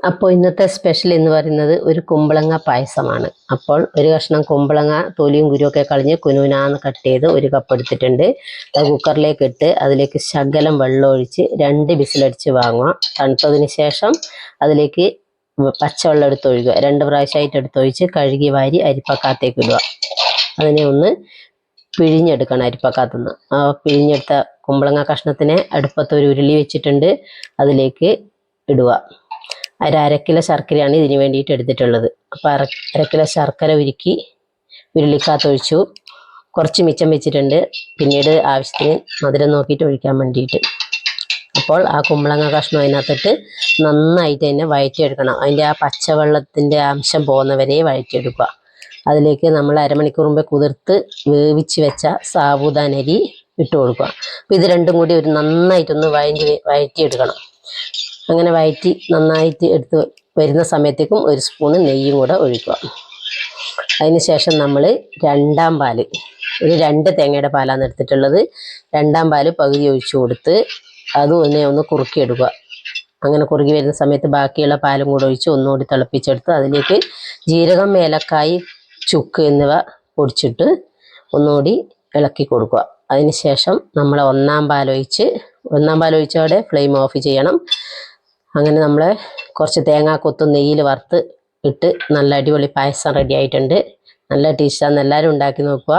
അപ്പോൾ ഇന്നത്തെ സ്പെഷ്യൽ എന്ന് പറയുന്നത് ഒരു കുമ്പളങ്ങ പായസമാണ്. അപ്പോൾ ഒരു കഷ്ണം കുമ്പളങ്ങ തൊലിയും കുരുവൊക്കെ കളഞ്ഞ് കുനുകുനാന്ന് കട്ട് ചെയ്ത് ഒരു കപ്പ് എടുത്തിട്ടുണ്ട്. അത് കുക്കറിലേക്ക് ഇട്ട് അതിലേക്ക് ശകലം വെള്ളം ഒഴിച്ച് 2 വിസിലടിച്ച് വാങ്ങുക. തണുത്തതിന് ശേഷം അതിലേക്ക് പച്ചവെള്ളം എടുത്തൊഴിക്കുക. 2 പ്രാവശ്യമായിട്ട് എടുത്തൊഴിച്ച് കഴുകി വാരി അരിപ്പക്കാത്തേക്ക് ഇടുക. അതിനെ ഒന്ന് പിഴിഞ്ഞെടുക്കണം അരിപ്പക്കാത്തുനിന്ന്. ആ പിഴിഞ്ഞെടുത്ത കുമ്പളങ്ങ കഷ്ണത്തിനെ അടുപ്പത്ത് ഒരു ഉരുളി വെച്ചിട്ടുണ്ട്, അതിലേക്ക് ഇടുക. അര കിലോ ശർക്കരയാണ് ഇതിന് വേണ്ടിയിട്ട് എടുത്തിട്ടുള്ളത്. അപ്പോൾ അര കിലോ ശർക്കര ഉരുക്കി ഉരുളിക്കകത്ത് ഒഴിച്ചു. കുറച്ച് മിച്ചം വെച്ചിട്ടുണ്ട്, പിന്നീട് ആവശ്യത്തിന് മധുരം നോക്കിയിട്ട് ഒഴിക്കാൻ വേണ്ടിയിട്ട്. അപ്പോൾ ആ കുമ്പളങ്ങ കഷ്ണം അതിനകത്തിട്ട് നന്നായിട്ട് തന്നെ വഴറ്റിയെടുക്കണം. അതിൻ്റെ ആ പച്ചവെള്ളത്തിൻ്റെ അംശം പോകുന്നവരെ വഴറ്റിയെടുക്കുക. അതിലേക്ക് നമ്മൾ അരമണിക്കൂർ മുമ്പേ കുതിർത്ത് വേവിച്ച് വെച്ച സാബുദാനരി ഇട്ട് കൊടുക്കുക. അപ്പോൾ ഇത് രണ്ടും കൂടി ഒരു നന്നായിട്ടൊന്ന് വഴറ്റിയെടുക്കണം. അങ്ങനെ വഴറ്റി നന്നായിട്ട് എടുത്ത് വരുന്ന സമയത്തേക്കും ഒരു സ്പൂണ് നെയ്യും കൂടെ ഒഴിക്കുക. അതിന് ശേഷം നമ്മൾ രണ്ടാം പാല്, ഒരു 2 തേങ്ങയുടെ പാലാണ് എടുത്തിട്ടുള്ളത്. രണ്ടാം പാല് പകുതി ഒഴിച്ചു കൊടുത്ത് അതും ഒന്ന് കുറുക്കിയെടുക്കുക. അങ്ങനെ കുറുകി വരുന്ന സമയത്ത് ബാക്കിയുള്ള പാലും കൂടെ ഒഴിച്ച് ഒന്നുകൂടി തിളപ്പിച്ചെടുത്ത് അതിലേക്ക് ജീരകം, ഏലക്കായ്, ചുക്ക് എന്നിവ പൊടിച്ചിട്ട് ഒന്നുകൂടി ഇളക്കി കൊടുക്കുക. അതിന് ശേഷം നമ്മൾ ഒന്നാം പാലൊഴിച്ചോടെ ഫ്ലെയിം ഓഫ് ചെയ്യണം. അങ്ങനെ നമ്മൾ കുറച്ച് തേങ്ങാക്കൊത്തും നെയ്യിൽ വറുത്ത് ഇട്ട് നല്ല അടിപൊളി പായസം റെഡി ആയിട്ടുണ്ട്. നല്ല ടേസ്റ്റാണ്, എല്ലാവരും ഉണ്ടാക്കി നോക്കുക.